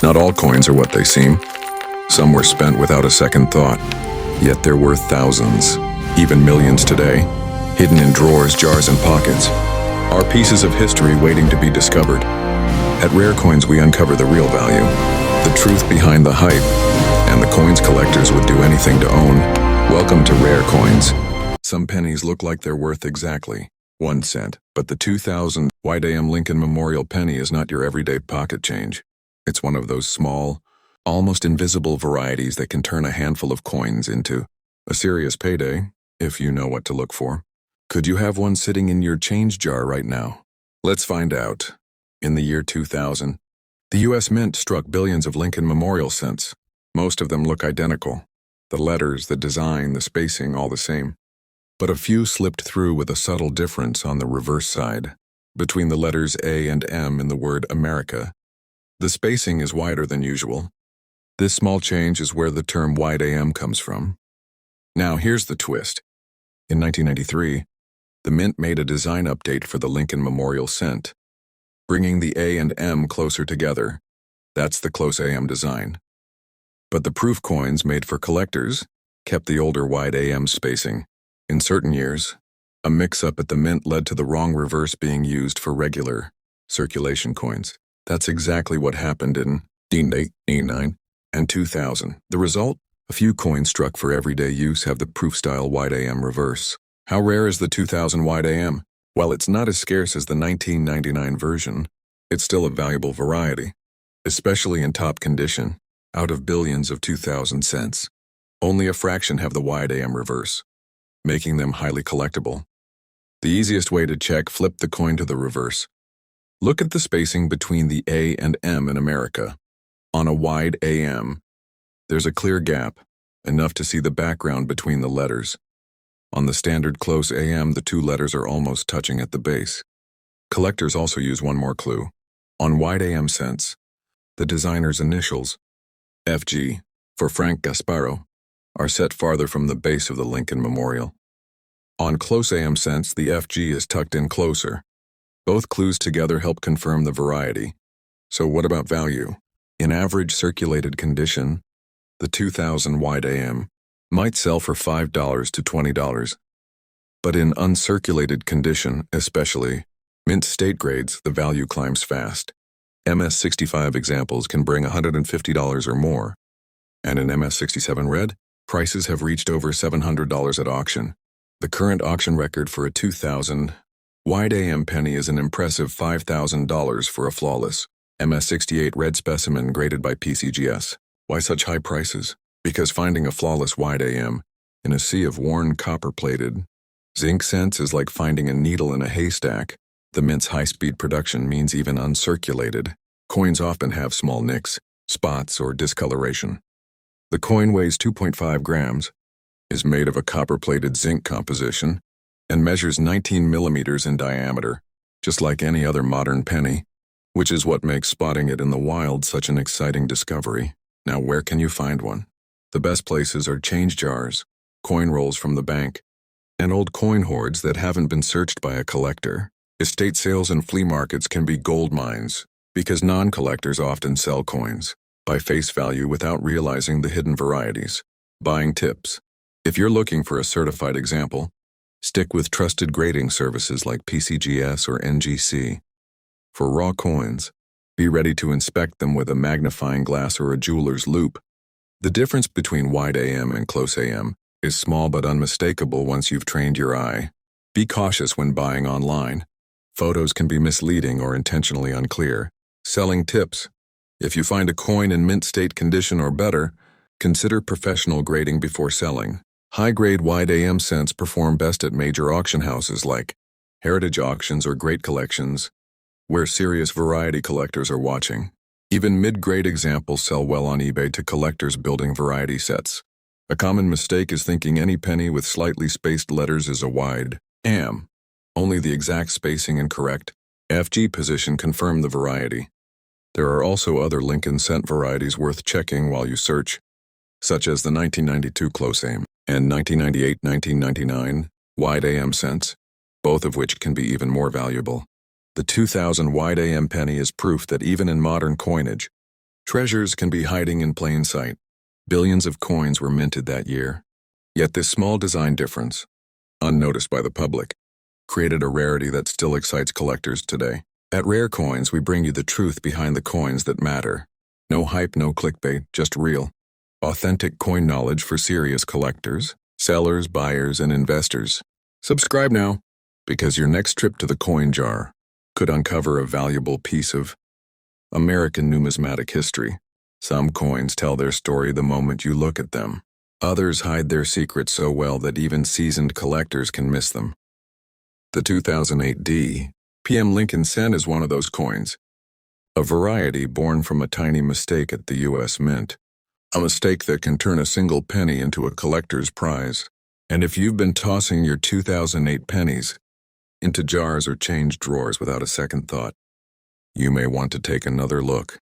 Not all coins are what they seem. Some were spent without a second thought. Yet they're worth thousands, even millions today, hidden in drawers, jars, and pockets. Are pieces of history waiting to be discovered. At Rare Coins, we uncover the real value, the truth behind the hype, and the coins collectors would do anything to own. Welcome to Rare Coins. Some pennies look like they're worth exactly 1 cent, but the 2000 YDAM Lincoln Memorial Penny is not your everyday pocket change. It's one of those small, almost invisible varieties that can turn a handful of coins into a serious payday, if you know what to look for. Could you have one sitting in your change jar right now? Let's find out. In the year 2000, the U.S. Mint struck billions of Lincoln Memorial cents. Most of them look identical. The letters, the design, the spacing, all the same. But a few slipped through with a subtle difference on the reverse side. Between the letters A and M in the word America, the spacing is wider than usual. This small change is where the term YDAM comes from. Now here's the twist. In 1993, the Mint made a design update for the Lincoln Memorial cent, bringing the A and M closer together. That's the close AM design. But the proof coins made for collectors kept the older wide AM spacing. In certain years, a mix-up at the Mint led to the wrong reverse being used for regular circulation coins. That's exactly what happened in 1989 and 2000. The result? A few coins struck for everyday use have the proof-style wide AM reverse. How rare is the 2000 wide AM? While it's not as scarce as the 1999 version, it's still a valuable variety, especially in top condition. Out of billions of 2000 cents, only a fraction have the wide AM reverse, making them highly collectible. The easiest way to check: flip the coin to the reverse. Look at the spacing between the A and M in America. On a wide AM, there's a clear gap, enough to see the background between the letters. On the standard close AM, the two letters are almost touching at the base. Collectors also use one more clue. On wide AM cents, the designer's initials, FG, for Frank Gasparo, are set farther from the base of the Lincoln Memorial. On close AM cents, the FG is tucked in closer. Both clues together help confirm the variety. So what about value? In average circulated condition, the 2000 wide AM might sell for $5 to $20. But in uncirculated condition, especially mint state grades, the value climbs fast. MS65 examples can bring $150 or more. And in MS67 red, prices have reached over $700 at auction. The current auction record for a 2000 wide AM penny is an impressive $5,000 for a flawless MS68 red specimen graded by PCGS. Why such high prices? Because finding a flawless wide AM in a sea of worn copper-plated zinc cents is like finding a needle in a haystack. The Mint's high-speed production means even uncirculated coins often have small nicks, spots, or discoloration. The coin weighs 2.5 grams, is made of a copper-plated zinc composition, and measures 19 millimeters in diameter, just like any other modern penny, which is what makes spotting it in the wild such an exciting discovery. Now, where can you find one? The best places are change jars, coin rolls from the bank, and old coin hoards that haven't been searched by a collector. Estate sales and flea markets can be gold mines, because non-collectors often sell coins by face value without realizing the hidden varieties. Buying tips: if you're looking for a certified example, stick with trusted grading services like PCGS or NGC. For raw coins, be ready to inspect them with a magnifying glass or a jeweler's loupe. The difference between wide AM and close AM is small but unmistakable once you've trained your eye. Be cautious when buying online. Photos can be misleading or intentionally unclear. Selling tips: if you find a coin in mint state condition or better, consider professional grading before selling. High-grade wide AM cents perform best at major auction houses like heritage auctions or great collections, where serious variety collectors are watching. Even mid-grade examples sell well on eBay to collectors building variety sets. A common mistake is thinking any penny with slightly spaced letters is a wide AM. Only the exact spacing and correct FG position confirm the variety. There are also other Lincoln cent varieties worth checking while you search, such as the 1992 close AM and 1998-1999 wide AM cents, both of which can be even more valuable. The 2000 wide AM penny is proof that even in modern coinage, Treasures can be hiding in plain sight. Billions of coins were minted that year. Yet this small design difference, unnoticed by the public, created a rarity that still excites collectors today. At Rare Coins, we bring you the truth behind the coins that matter. No hype, no clickbait, just real, authentic coin knowledge for serious collectors, sellers, buyers, and investors. Subscribe now, because your next trip to the coin jar could uncover a valuable piece of American numismatic history. Some coins tell their story the moment you look at them. Others hide their secrets so well that even seasoned collectors can miss them. The 2008 D.P.M. Lincoln Cent is one of those coins. A variety born from a tiny mistake at the U.S. Mint. A mistake that can turn a single penny into a collector's prize. And if you've been tossing your 2008 pennies into jars or change drawers without a second thought, you may want to take another look.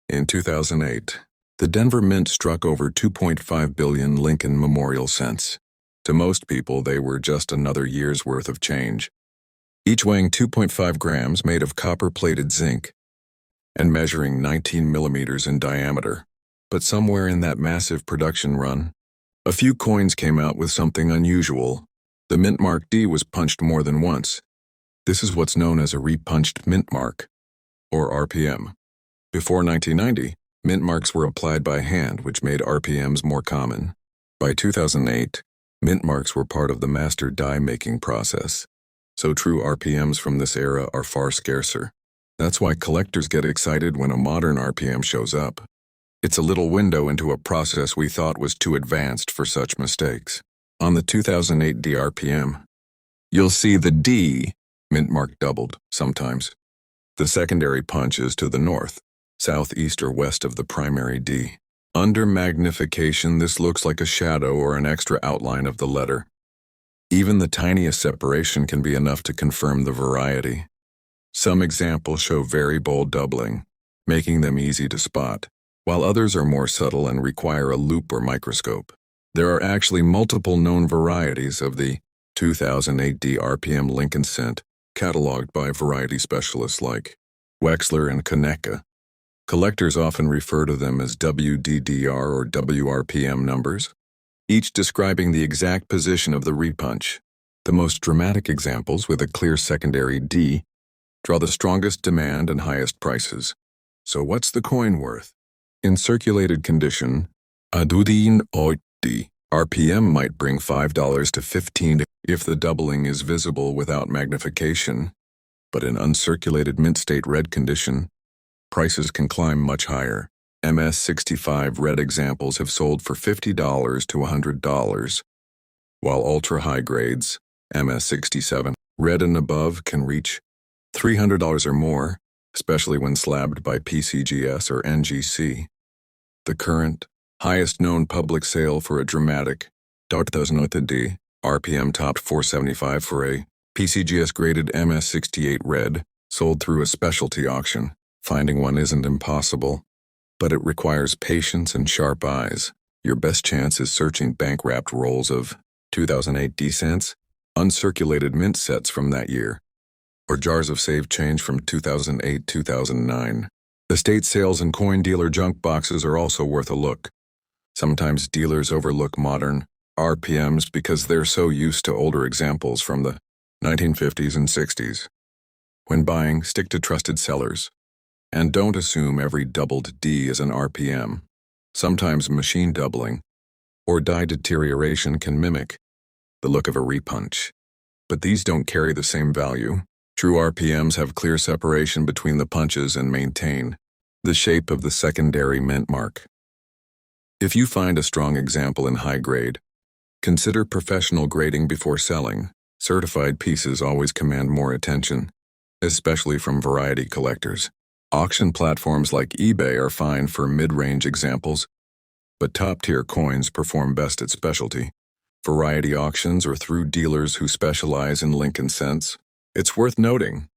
In 2008, the Denver Mint struck over 2.5 billion Lincoln Memorial cents. To most people, they were just another year's worth of change. Each weighing 2.5 grams, made of copper-plated zinc and measuring 19 millimeters in diameter. But somewhere in that massive production run, a few coins came out with something unusual. The mint mark D was punched more than once. This is what's known as a repunched mint mark, or RPM. Before 1990, mint marks were applied by hand, which made RPMs more common. By 2008, mint marks were part of the master die-making process, so true RPMs from this era are far scarcer. That's why collectors get excited when a modern RPM shows up. It's a little window into a process we thought was too advanced for such mistakes. On the 2008 DRPM, you'll see the D mint mark doubled sometimes. The secondary punch is to the north, southeast, or west of the primary D. Under magnification, this looks like a shadow or an extra outline of the letter. Even the tiniest separation can be enough to confirm the variety. Some examples show very bold doubling, making them easy to spot, while others are more subtle and require a loupe or microscope. There are actually multiple known varieties of the 2008 DRPM Lincoln Cent, cataloged by variety specialists like Wexler and Konecka. Collectors often refer to them as WDDR or WRPM numbers, each describing the exact position of the repunch. The most dramatic examples, with a clear secondary D, draw the strongest demand and highest prices. So what's the coin worth? In circulated condition, a dudin oiti RPM might bring $5 to $15 if the doubling is visible without magnification, but in uncirculated mint state red condition, prices can climb much higher. MS65 red examples have sold for $50 to $100, while ultra-high grades, MS67 red and above, can reach $300 or more, especially when slabbed by PCGS or NGC. The current, highest known public sale for a dramatic 2008 RPM topped $475 for a PCGS-graded MS68 red, sold through a specialty auction. Finding one isn't impossible, but it requires patience and sharp eyes. Your best chance is searching bank-wrapped rolls of 2008 D-cents, uncirculated mint sets from that year, or jars of saved change from 2008-2009. Estate sales and coin dealer junk boxes are also worth a look. Sometimes dealers overlook modern RPMs because they're so used to older examples from the 1950s and 60s. When buying, stick to trusted sellers. And don't assume every doubled D is an RPM. Sometimes machine doubling or die deterioration can mimic the look of a repunch. But these don't carry the same value. True RPMs have clear separation between the punches and maintain the shape of the secondary mint mark. If you find a strong example in high grade, consider professional grading before selling. Certified pieces always command more attention, especially from variety collectors. Auction platforms like eBay are fine for mid-range examples, but top-tier coins perform best at specialty. Variety auctions or through dealers who specialize in Lincoln cents. It's worth noting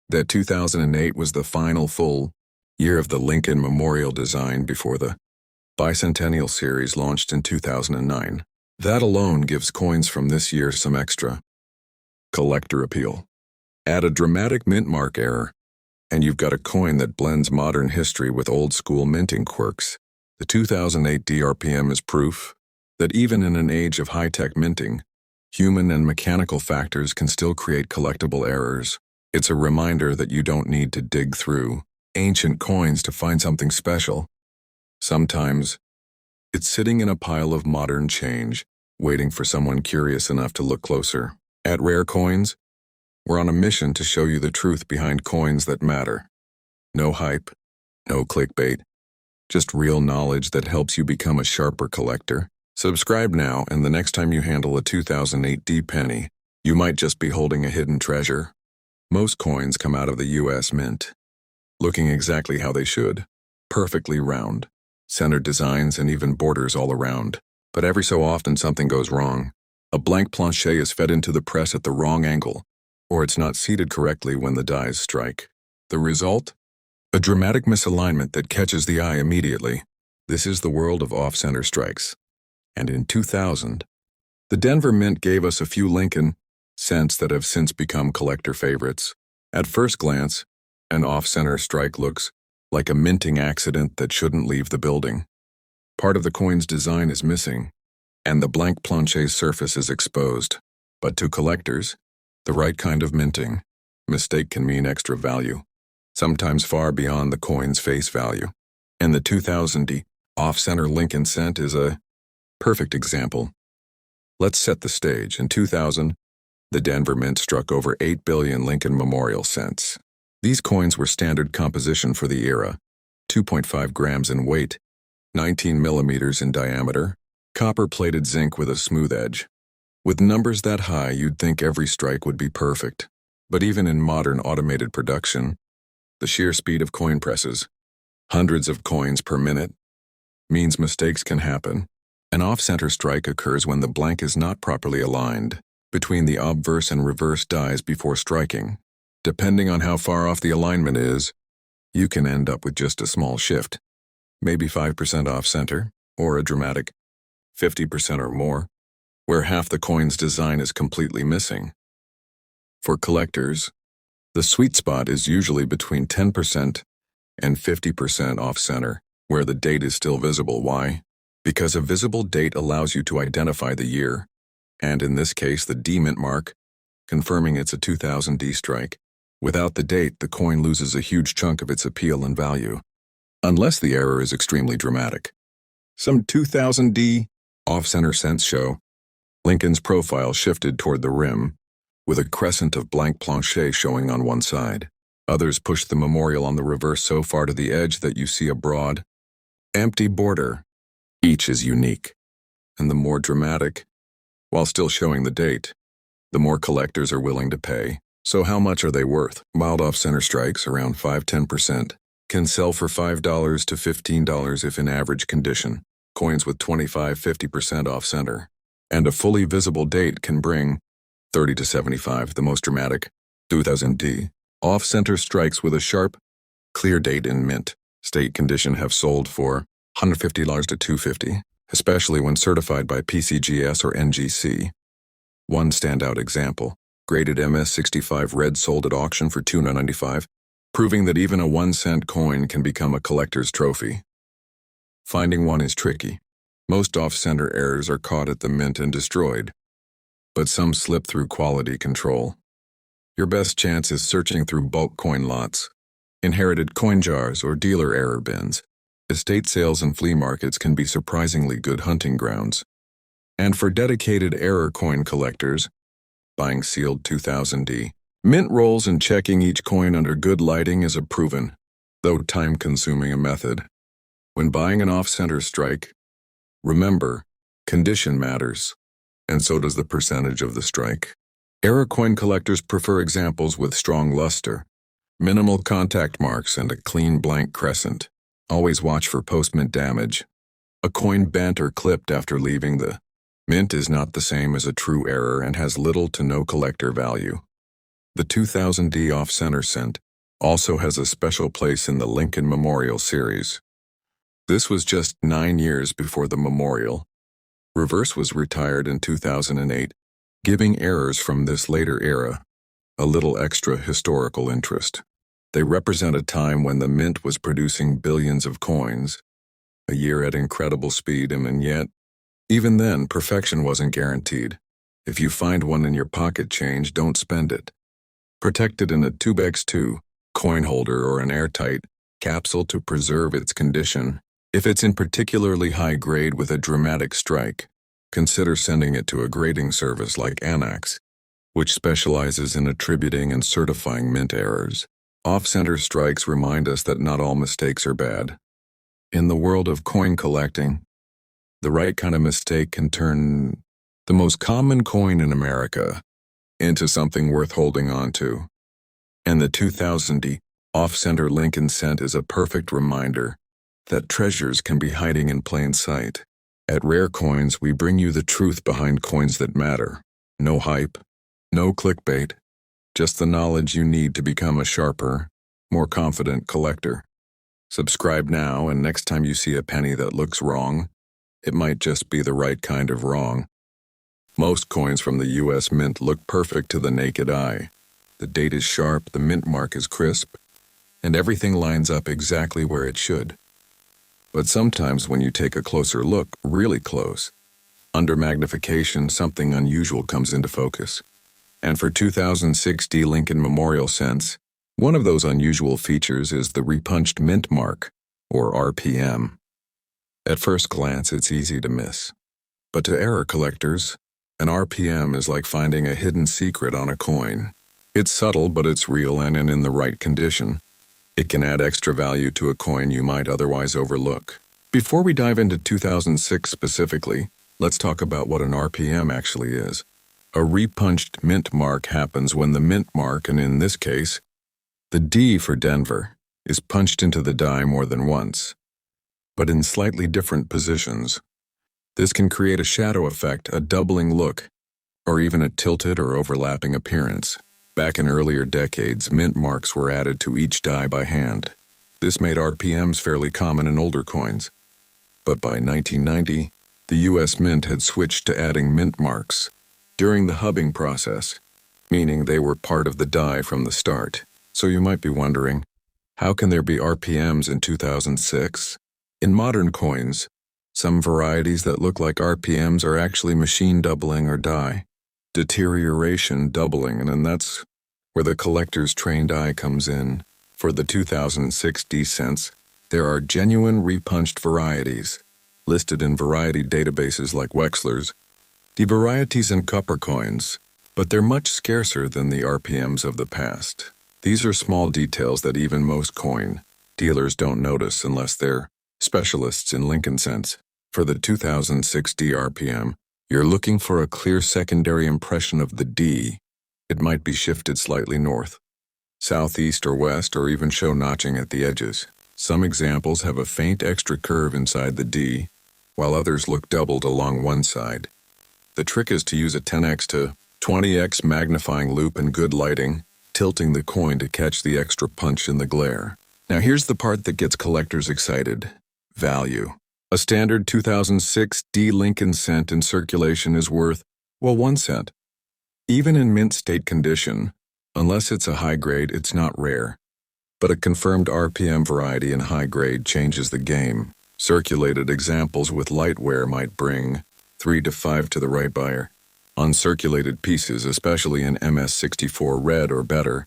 that 2008 was the final full year of the Lincoln Memorial design before the Bicentennial series launched in 2009. That alone gives coins from this year some extra collector appeal. Add a dramatic mint mark error, And you've got a coin that blends modern history with old-school minting quirks. The 2008 DRPM is proof that even in an age of high-tech minting, human and mechanical factors can still create collectible errors. It's a reminder that you don't need to dig through ancient coins to find something special. Sometimes, it's sitting in a pile of modern change, waiting for someone curious enough to look closer. At Rare Coins, we're on a mission to show you the truth behind coins that matter. No hype, no clickbait, just real knowledge that helps you become a sharper collector. Subscribe now, and the next time you handle a 2008 D penny, you might just be holding a hidden treasure. Most coins come out of the US Mint, looking exactly how they should, perfectly round, centered designs and even borders all around. But every so often something goes wrong. A blank planche is fed into the press at the wrong angle, or it's not seated correctly when the dies strike. The result? A dramatic misalignment that catches the eye immediately. This is the world of off-center strikes. And in 2000, the Denver Mint gave us a few Lincoln cents that have since become collector favorites. At first glance, an off-center strike looks like a minting accident that shouldn't leave the building. Part of the coin's design is missing, and the blank planche's surface is exposed. But to collectors, the right kind of minting mistake can mean extra value, sometimes far beyond the coin's face value. And the 2000 off-center Lincoln cent is a perfect example. Let's set the stage. In 2000, the Denver Mint struck over 8 billion Lincoln Memorial cents. These coins were standard composition for the era, 2.5 grams in weight, 19 millimeters in diameter, copper-plated zinc with a smooth edge. With numbers that high, you'd think every strike would be perfect. But even in modern automated production, the sheer speed of coin presses, hundreds of coins per minute, means mistakes can happen. An off-center strike occurs when the blank is not properly aligned between the obverse and reverse dies before striking. Depending on how far off the alignment is, you can end up with just a small shift, maybe 5% off-center, or a dramatic 50% or more, where half the coin's design is completely missing. For collectors, the sweet spot is usually between 10% and 50% off-center, where the date is still visible. Why? Because a visible date allows you to identify the year, and in this case the D mint mark, confirming it's a 2000 D strike. Without the date, the coin loses a huge chunk of its appeal and value, unless the error is extremely dramatic. Some 2000 D off-center cents show Lincoln's profile shifted toward the rim, with a crescent of blank planche showing on one side. Others push the memorial on the reverse so far to the edge that you see a broad, empty border. Each is unique, and the more dramatic, while still showing the date, the more collectors are willing to pay. So how much are they worth? Mild off-center strikes, around 5–10%, can sell for $5 to $15 if in average condition. Coins with 25–50% off-center and a fully visible date can bring $30 to $75. The most dramatic, 2000 D. Off-center strikes with a sharp, clear date in mint state condition have sold for $150 to $250, especially when certified by PCGS or NGC. One standout example, graded MS65 red sold at auction for $295, proving that even a 1-cent coin can become a collector's trophy. Finding one is tricky. Most off-center errors are caught at the mint and destroyed, but some slip through quality control. Your best chance is searching through bulk coin lots, inherited coin jars, or dealer error bins. Estate sales and flea markets can be surprisingly good hunting grounds. And for dedicated error coin collectors, buying sealed 2000 D mint rolls and checking each coin under good lighting is a proven, though time-consuming method. When buying an off-center strike, remember, condition matters, and so does the percentage of the strike. Error coin collectors prefer examples with strong luster, minimal contact marks, and a clean blank crescent. Always watch for post-mint damage. A coin bent or clipped after leaving the mint is not the same as a true error and has little to no collector value. The 2000 D off-center cent also has a special place in the Lincoln Memorial series. This was just 9 years before the Memorial. Reverse was retired in 2008, giving errors from this later era a little extra historical interest. They represent a time when the mint was producing billions of coins, a year at incredible speed, and yet, even then, perfection wasn't guaranteed. If you find one in your pocket change, don't spend it. Protect it in a 2x2 coin holder or an airtight capsule to preserve its condition. If it's in particularly high grade with a dramatic strike, consider sending it to a grading service like Annex, which specializes in attributing and certifying mint errors. Off-center strikes remind us that not all mistakes are bad. In the world of coin collecting, the right kind of mistake can turn the most common coin in America into something worth holding on to. And the 2000 off-center Lincoln cent is a perfect reminder that treasures can be hiding in plain sight. At Rare Coins, we bring you the truth behind coins that matter. No hype, no clickbait, just the knowledge you need to become a sharper, more confident collector. Subscribe now, and next time you see a penny that looks wrong, it might just be the right kind of wrong. Most coins from the U.S. Mint look perfect to the naked eye. The date is sharp, the mint mark is crisp, and everything lines up exactly where it should. But sometimes when you take a closer look, really close, under magnification, something unusual comes into focus. And for 2006 Lincoln Memorial cents, one of those unusual features is the repunched mint mark, or RPM. At first glance, it's easy to miss. But to error collectors, an RPM is like finding a hidden secret on a coin. It's subtle, but it's real, and in the right condition, it can add extra value to a coin you might otherwise overlook. Before we dive into 2006 specifically, let's talk about what an RPM actually is. A repunched mint mark happens when the mint mark, and in this case, the D for Denver, is punched into the die more than once, but in slightly different positions. This can create a shadow effect, a doubling look, or even a tilted or overlapping appearance. Back in earlier decades, mint marks were added to each die by hand. This made RPMs fairly common in older coins. But by 1990, the U.S. Mint had switched to adding mint marks during the hubbing process, meaning they were part of the die from the start. So you might be wondering, how can there be RPMs in 2006? In modern coins, some varieties that look like RPMs are actually machine doubling or die deterioration doubling, and that's where the collector's trained eye comes in. For the 2006 cents, there are genuine repunched varieties, listed in variety databases like Wexler's, the Varieties and copper coins, but they're much scarcer than the RPMs of the past. These are small details that even most coin dealers don't notice unless they're specialists in Lincoln cents. For the 2006 RPM, you're looking for a clear secondary impression of the D. It might be shifted slightly north, southeast, or west, or even show notching at the edges. Some examples have a faint extra curve inside the D, while others look doubled along one side. The trick is to use a 10x to 20x magnifying loupe and good lighting, tilting the coin to catch the extra punch in the glare. Now here's the part that gets collectors excited. Value. A standard 2006 Lincoln cent in circulation is worth, well, 1 cent. Even in mint state condition, unless it's a high grade, it's not rare. But a confirmed RPM variety in high grade changes the game. Circulated examples with light wear might bring 3 to 5 to the right buyer. Uncirculated pieces, especially in MS64 red or better,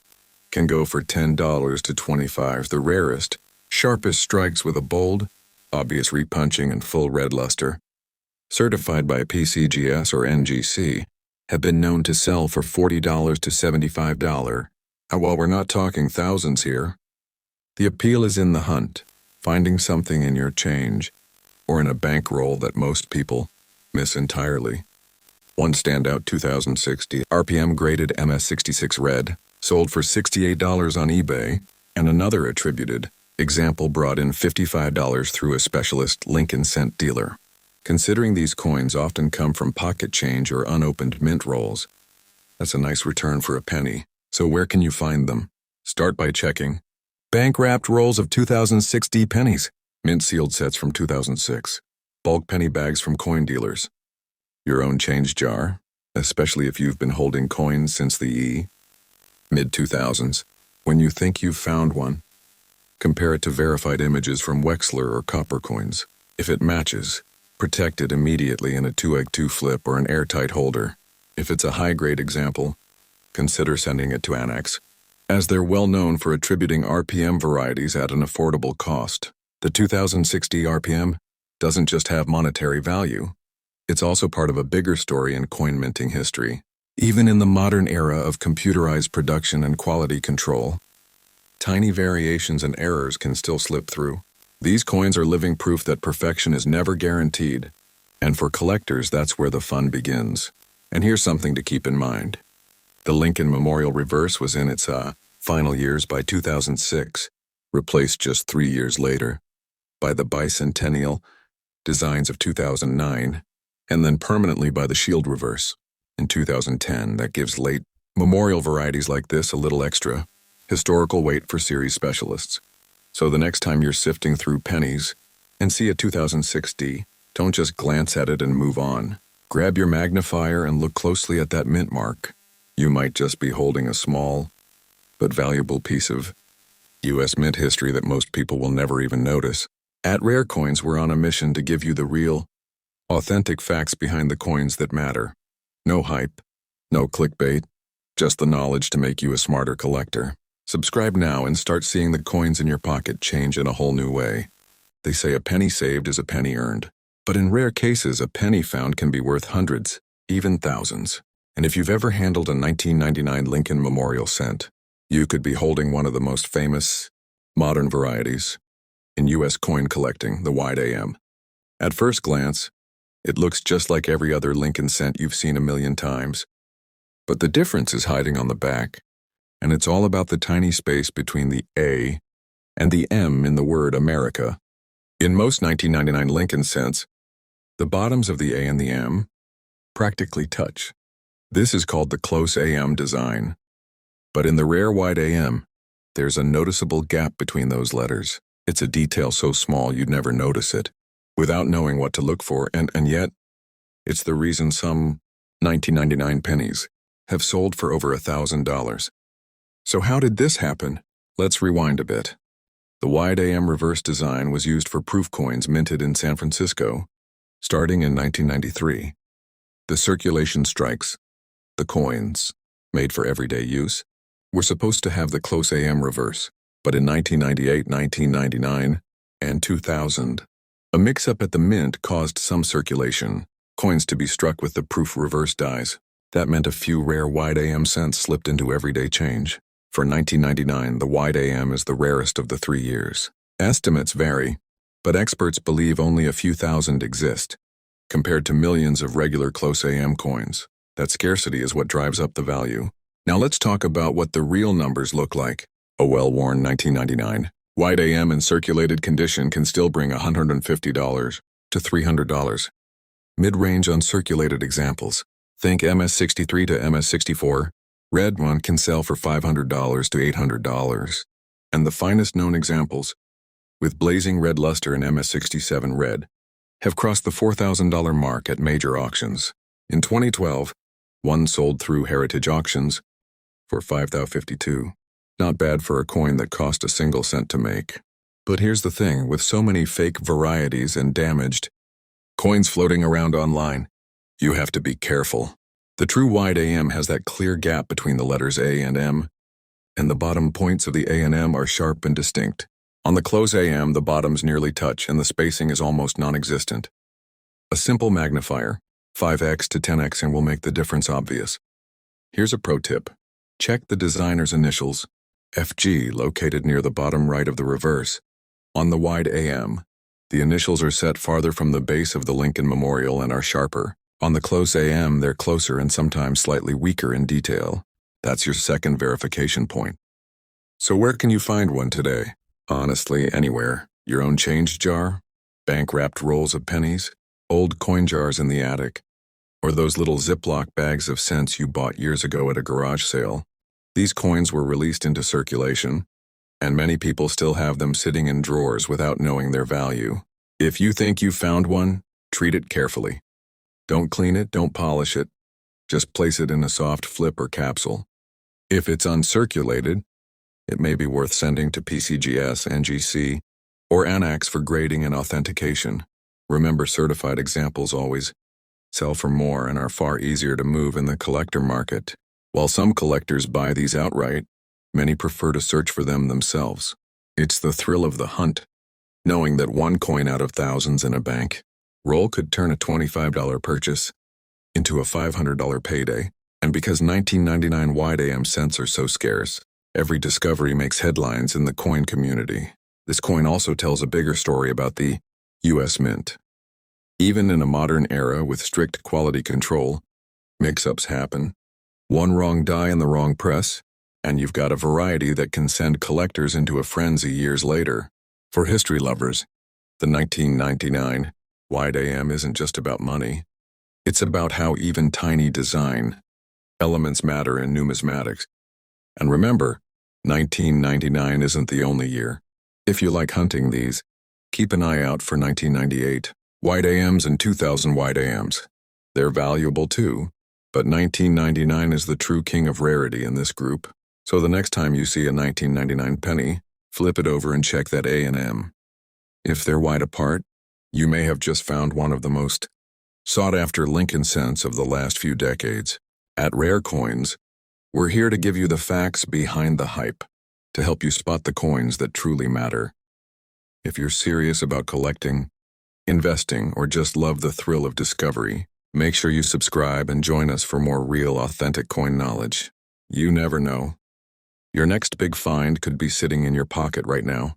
can go for $10 to $25. The rarest, sharpest strikes with a bold, obvious repunching and full red luster, certified by PCGS or NGC, have been known to sell for $40 to $75. And while we're not talking thousands here, the appeal is in the hunt, finding something in your change, or in a bankroll that most people miss entirely. One standout 2006 RPM graded MS66 red sold for $68 on eBay, and another attributed example brought in $55 through a specialist Lincoln cent dealer. Considering these coins often come from pocket change or unopened mint rolls, that's a nice return for a penny. So where can you find them? Start by checking bank-wrapped rolls of 2006 pennies, mint-sealed sets from 2006, bulk penny bags from coin dealers, your own change jar, especially if you've been holding coins since the mid-2000s, When you think you've found one, compare it to verified images from Wexler or copper coins. If it matches, protect it immediately in a 2x2 flip or an airtight holder. If it's a high-grade example, consider sending it to Annex, as they're well known for attributing RPM varieties at an affordable cost. The 2060 RPM doesn't just have monetary value, it's also part of a bigger story in coin minting history. Even in the modern era of computerized production and quality control, tiny variations and errors can still slip through. These coins are living proof that perfection is never guaranteed, and for collectors, that's where the fun begins. And here's something to keep in mind. The Lincoln Memorial Reverse was in its final years by 2006, replaced just 3 years later by the bicentennial designs of 2009, and then permanently by the Shield Reverse in 2010. That gives late Memorial varieties like this a little extra historical weight for series specialists. So the next time you're sifting through pennies and see a 2060, don't just glance at it and move on. Grab your magnifier and look closely at that mint mark. You might just be holding a small but valuable piece of U.S. mint history that most people will never even notice. At Rare Coins, we're on a mission to give you the real, authentic facts behind the coins that matter. No hype, no clickbait, just the knowledge to make you a smarter collector. Subscribe now and start seeing the coins in your pocket change in a whole new way. They say a penny saved is a penny earned. But in rare cases, a penny found can be worth hundreds, even thousands. And if you've ever handled a 1999 Lincoln Memorial cent, you could be holding one of the most famous modern varieties in U.S. coin collecting, the wide AM. At first glance, it looks just like every other Lincoln cent you've seen a million times. But the difference is hiding on the back, and it's all about the tiny space between the A and the M in the word America. In most 1999 Lincoln cents, the bottoms of the A and the M practically touch. This is called the close AM design. But in the rare wide AM, there's a noticeable gap between those letters. It's a detail so small you'd never notice it, without knowing what to look for, and yet, it's the reason some 1999 pennies have sold for over $1,000. So how did this happen? Let's rewind a bit. The wide AM reverse design was used for proof coins minted in San Francisco, starting in 1993. The circulation strikes, the coins, made for everyday use, were supposed to have the close AM reverse, but in 1998, 1999, and 2000, a mix-up at the mint caused some circulation, coins to be struck with the proof reverse dies. That meant a few rare wide AM cents slipped into everyday change. For 1999, the wide AM is the rarest of the 3 years. Estimates vary, but experts believe only a few thousand exist, compared to millions of regular close AM coins. That scarcity is what drives up the value. Now let's talk about what the real numbers look like. A well-worn 1999 wide AM in circulated condition can still bring $150 to $300. Mid-range uncirculated examples. Think MS63 to MS64. Red one can sell for $500 to $800. And the finest known examples, with blazing red luster and MS67 red, have crossed the $4,000 mark at major auctions. In 2012, one sold through Heritage Auctions for $5,052. Not bad for a coin that cost a single cent to make. But here's the thing, with so many fake varieties and damaged coins floating around online, you have to be careful. The true wide AM has that clear gap between the letters A and M, and the bottom points of the A and M are sharp and distinct. On the close AM, the bottoms nearly touch and the spacing is almost non-existent. A simple magnifier, 5x to 10x, and will make the difference obvious. Here's a pro tip. Check the designer's initials, FG, located near the bottom right of the reverse. On the wide AM, the initials are set farther from the base of the Lincoln Memorial and are sharper. On the close AM, they're closer and sometimes slightly weaker in detail. That's your second verification point. So where can you find one today? Honestly, anywhere. Your own change jar, bank-wrapped rolls of pennies, old coin jars in the attic, or those little Ziploc bags of cents you bought years ago at a garage sale. These coins were released into circulation, and many people still have them sitting in drawers without knowing their value. If you think you've found one, treat it carefully. Don't clean it, don't polish it. Just place it in a soft flip or capsule. If it's uncirculated, it may be worth sending to PCGS, NGC, or Annex for grading and authentication. Remember, certified examples always sell for more and are far easier to move in the collector market. While some collectors buy these outright, many prefer to search for them themselves. It's the thrill of the hunt, knowing that one coin out of thousands in a bank roll could turn a $25 purchase into a $500 payday. And because 1999 wide AM cents are so scarce, every discovery makes headlines in the coin community. This coin also tells a bigger story about the U.S. Mint. Even in a modern era with strict quality control, mix-ups happen. One wrong die in the wrong press, and you've got a variety that can send collectors into a frenzy years later. For history lovers, the 1999 wide AM isn't just about money. It's about how even tiny design elements matter in numismatics. And remember, 1999 isn't the only year. If you like hunting these, keep an eye out for 1998 wide AMs and 2000 wide AMs. They're valuable too, but 1999 is the true king of rarity in this group. So the next time you see a 1999 penny, flip it over and check that A and M. If they're wide apart, you may have just found one of the most sought-after Lincoln cents of the last few decades. At Rare Coins, we're here to give you the facts behind the hype, to help you spot the coins that truly matter. If you're serious about collecting, investing, or just love the thrill of discovery, make sure you subscribe and join us for more real, authentic coin knowledge. You never know. Your next big find could be sitting in your pocket right now.